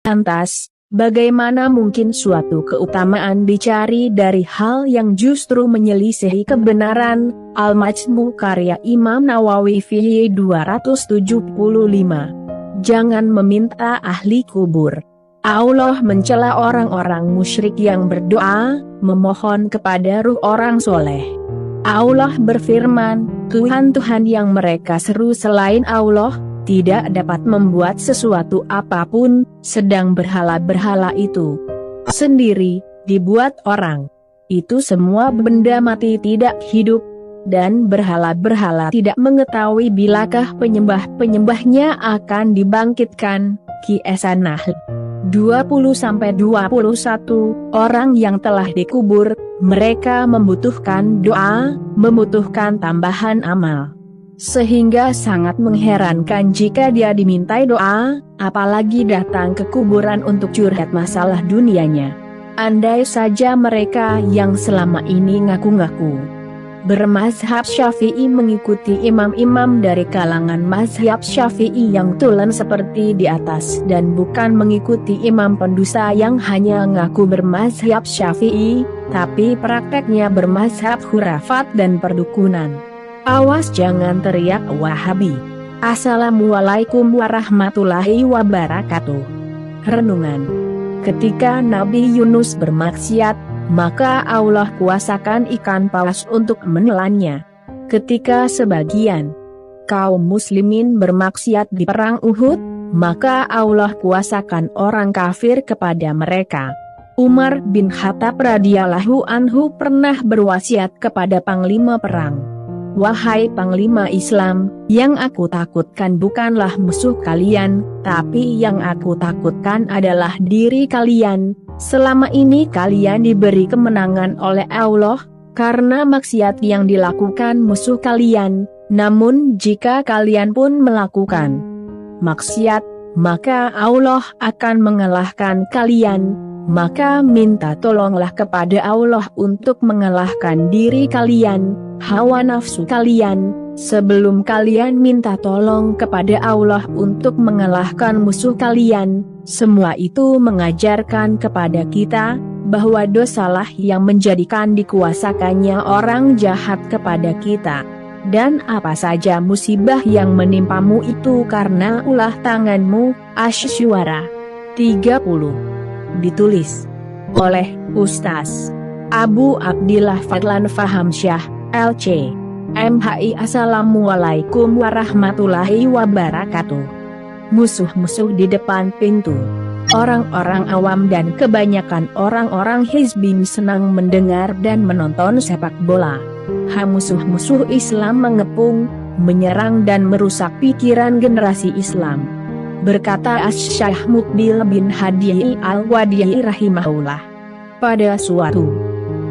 Lantas, bagaimana mungkin suatu keutamaan dicari dari hal yang justru menyelisihi kebenaran? Al-Majmu karya Imam Nawawi Fihi 275. Jangan meminta ahli kubur. Allah mencela orang-orang musyrik yang berdoa, memohon kepada ruh orang soleh. Allah berfirman, Tuhan-Tuhan yang mereka seru selain Allah, tidak dapat membuat sesuatu apapun, sedang berhala-berhala itu sendiri, dibuat orang. Itu semua benda mati tidak hidup, dan berhala-berhala tidak mengetahui bilakah penyembah-penyembahnya akan dibangkitkan. Kisah Nahl 20-21. Orang yang telah dikubur, mereka membutuhkan doa, membutuhkan tambahan amal. Sehingga sangat mengherankan jika dia dimintai doa, apalagi datang ke kuburan untuk curhat masalah dunianya. Andai saja mereka yang selama ini ngaku-ngaku bermazhab Syafi'i mengikuti imam-imam dari kalangan mazhab Syafi'i yang tulen seperti di atas dan bukan mengikuti imam pendusta yang hanya ngaku bermazhab Syafi'i, tapi prakteknya bermazhab khurafat dan perdukunan. Awas jangan teriak Wahabi. Assalamualaikum warahmatullahi wabarakatuh. Renungan. Ketika Nabi Yunus bermaksiat, maka Allah kuasakan ikan paus untuk menelannya. Ketika sebagian kaum muslimin bermaksiat di perang Uhud, maka Allah kuasakan orang kafir kepada mereka. Umar bin Khattab radhiyallahu anhu pernah berwasiat kepada panglima perang, "Wahai panglima Islam, yang aku takutkan bukanlah musuh kalian, tapi yang aku takutkan adalah diri kalian. Selama ini kalian diberi kemenangan oleh Allah, karena maksiat yang dilakukan musuh kalian, namun jika kalian pun melakukan maksiat, maka Allah akan mengalahkan kalian, maka minta tolonglah kepada Allah untuk mengalahkan diri kalian, hawa nafsu kalian, sebelum kalian minta tolong kepada Allah untuk mengalahkan musuh kalian." Semua itu mengajarkan kepada kita bahwa dosalah yang menjadikan dikuasakannya orang jahat kepada kita. Dan apa saja musibah yang menimpamu itu karena ulah tanganmu. Asy-Syu'ara 30. Ditulis oleh Ustaz Abu Abdillah Fadlan Fahamsyah, LC, MHI. Assalamualaikum warahmatullahi wabarakatuh. Musuh-musuh di depan pintu. Orang-orang awam dan kebanyakan orang-orang hizbin senang mendengar dan menonton sepak bola. Musuh-musuh Islam mengepung, menyerang dan merusak pikiran generasi Islam. Berkata Asy-Syaikh Muqbil bin Hadi Al-Wadi'i rahimahullah. Pada suatu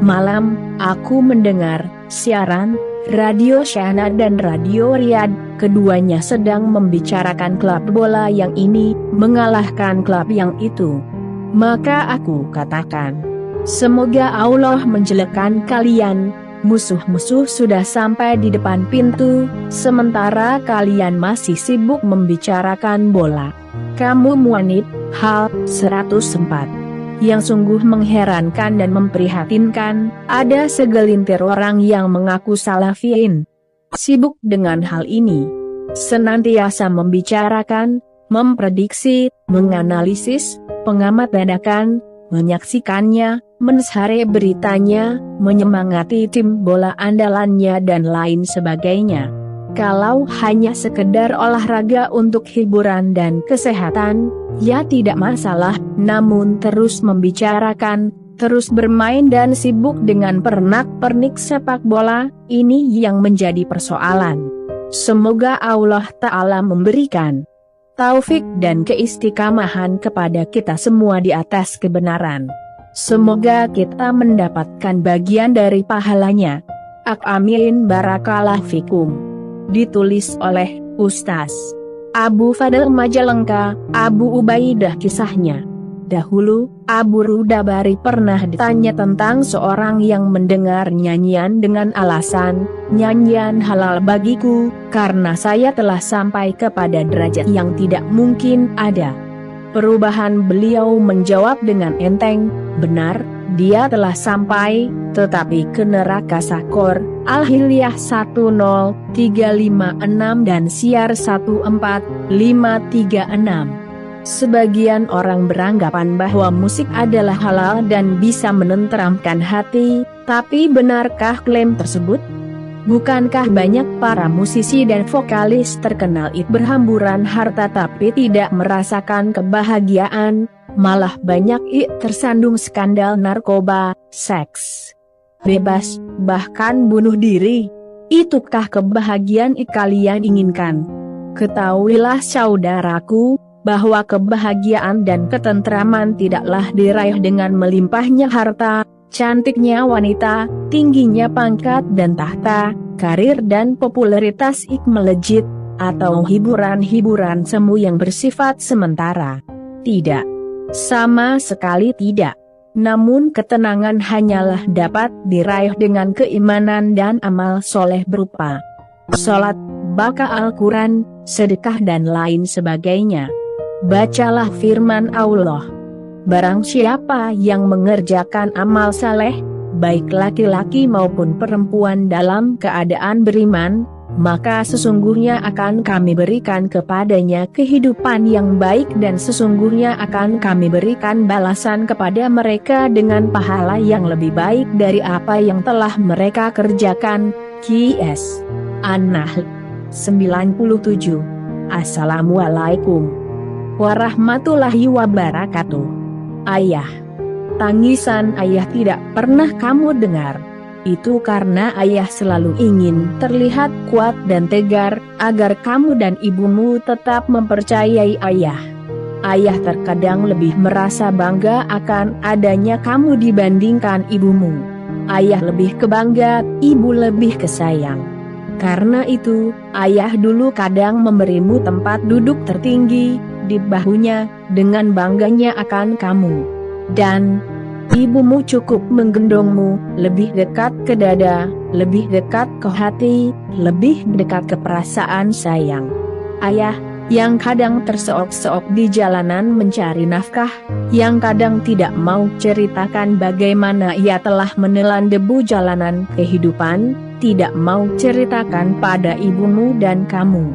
malam, aku mendengar siaran Radio Syahna dan Radio Riyadh, keduanya sedang membicarakan klub bola yang ini mengalahkan klub yang itu. Maka aku katakan, semoga Allah menjelekkan kalian, musuh-musuh sudah sampai di depan pintu, sementara kalian masih sibuk membicarakan bola. Kamu muanid, hal 104. Yang sungguh mengherankan dan memprihatinkan, ada segelintir orang yang mengaku salafiyin sibuk dengan hal ini, senantiasa membicarakan, memprediksi, menganalisis, pengamat dadakan, menyaksikannya, menshare beritanya, menyemangati tim bola andalannya dan lain sebagainya. Kalau hanya sekedar olahraga untuk hiburan dan kesehatan, ya tidak masalah, namun terus membicarakan, terus bermain dan sibuk dengan pernak-pernik sepak bola, ini yang menjadi persoalan. Semoga Allah Ta'ala memberikan taufik dan keistiqamahan kepada kita semua di atas kebenaran. Semoga kita mendapatkan bagian dari pahalanya. Amin barakallah fikum. Ditulis oleh Ustaz Abu Fadl Majalengka, Abu Ubaidah. Kisahnya, dahulu Abu Rudabari pernah ditanya tentang seorang yang mendengar nyanyian dengan alasan, nyanyian halal bagiku, karena saya telah sampai kepada derajat yang tidak mungkin ada Perubahan beliau menjawab dengan enteng, benar, dia telah sampai, tetapi ke neraka Sakor, Al-Hilyah 10356 dan Siar 14536. Sebagian orang beranggapan bahwa musik adalah halal dan bisa menenteramkan hati, tapi benarkah klaim tersebut? Bukankah banyak para musisi dan vokalis terkenal itu berhamburan harta tapi tidak merasakan kebahagiaan, malah banyak tersandung skandal narkoba, seks bebas, bahkan bunuh diri? Itukah kebahagiaan kalian inginkan? Ketahuilah saudaraku, bahwa kebahagiaan dan ketentraman tidaklah diraih dengan melimpahnya harta, cantiknya wanita, tingginya pangkat dan tahta, karir dan popularitas melejit, atau hiburan-hiburan semu yang bersifat sementara. Tidak. Sama sekali tidak. Namun ketenangan hanyalah dapat diraih dengan keimanan dan amal soleh berupa sholat, baca Al-Quran, sedekah dan lain sebagainya. Bacalah firman Allah. Barang siapa yang mengerjakan amal saleh, baik laki-laki maupun perempuan dalam keadaan beriman, maka sesungguhnya akan kami berikan kepadanya kehidupan yang baik dan sesungguhnya akan kami berikan balasan kepada mereka dengan pahala yang lebih baik dari apa yang telah mereka kerjakan. Qs. An-Nahl 97. Assalamualaikum warahmatullahi wabarakatuh. Ayah. Tangisan ayah tidak pernah kamu dengar. Itu karena ayah selalu ingin terlihat kuat dan tegar, agar kamu dan ibumu tetap mempercayai ayah. Ayah terkadang lebih merasa bangga akan adanya kamu dibandingkan ibumu. Ayah lebih kebangga, ibu lebih kesayang. Karena itu, ayah dulu kadang memberimu tempat duduk tertinggi di bahunya, dengan bangganya akan kamu. Dan ibumu cukup menggendongmu, lebih dekat ke dada, lebih dekat ke hati, lebih dekat ke perasaan sayang. Ayah, yang kadang terseok-seok di jalanan mencari nafkah, yang kadang tidak mau ceritakan bagaimana ia telah menelan debu jalanan kehidupan, tidak mau ceritakan pada ibumu dan kamu.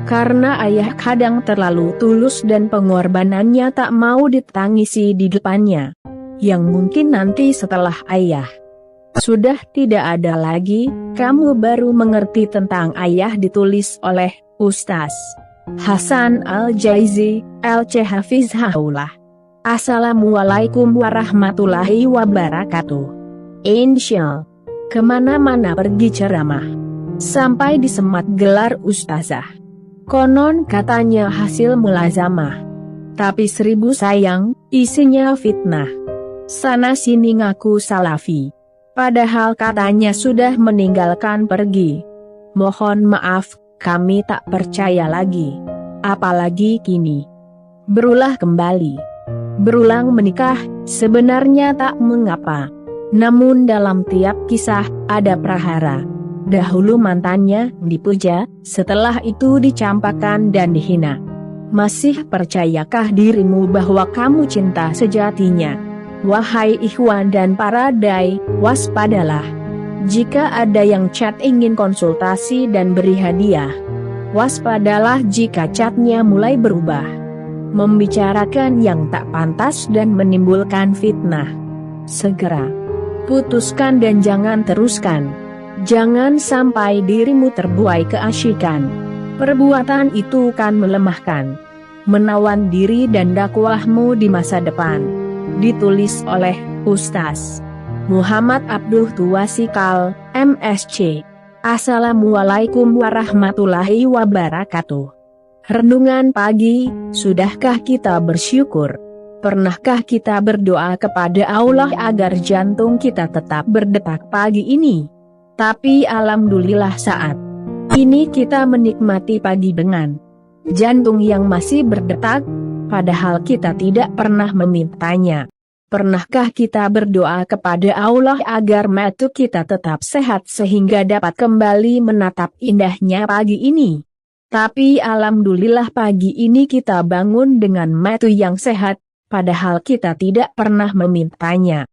Karena ayah kadang terlalu tulus dan pengorbanannya tak mau ditangisi di depannya. Yang mungkin nanti setelah ayah sudah tidak ada lagi, kamu baru mengerti tentang ayah. Ditulis oleh Ustaz Hasan Al-Jaizi, LC Hafizahullah. Assalamualaikum warahmatullahi wabarakatuh. Insyaallah. Kemana-mana pergi ceramah, sampai disemat gelar ustazah. Konon katanya hasil mulazamah, tapi 1000 sayang, isinya fitnah. Sana sini ngaku salafi, padahal katanya sudah meninggalkan pergi. Mohon maaf, kami tak percaya lagi. Apalagi kini berulah kembali, berulang menikah, sebenarnya tak mengapa. Namun dalam tiap kisah ada prahara. Dahulu mantannya dipuja, setelah itu dicampakan dan dihina. Masih percayakah dirimu bahwa kamu cinta sejatinya? Wahai ikhwan dan para dai, waspadalah. Jika ada yang chat ingin konsultasi dan beri hadiah, waspadalah jika chatnya mulai berubah, membicarakan yang tak pantas dan menimbulkan fitnah. Segera putuskan dan jangan teruskan. Jangan sampai dirimu terbuai keasyikan. Perbuatan itu kan melemahkan, menawan diri dan dakwahmu di masa depan. Ditulis oleh Ustaz Muhammad Abduh Tuasikal, MSc. Assalamualaikum warahmatullahi wabarakatuh. Renungan pagi, sudahkah kita bersyukur? Pernahkah kita berdoa kepada Allah agar jantung kita tetap berdetak pagi ini? Tapi alhamdulillah saat ini kita menikmati pagi dengan jantung yang masih berdetak, padahal kita tidak pernah memintanya. Pernahkah kita berdoa kepada Allah agar mata kita tetap sehat sehingga dapat kembali menatap indahnya pagi ini? Tapi alhamdulillah pagi ini kita bangun dengan mata yang sehat, padahal kita tidak pernah memintanya.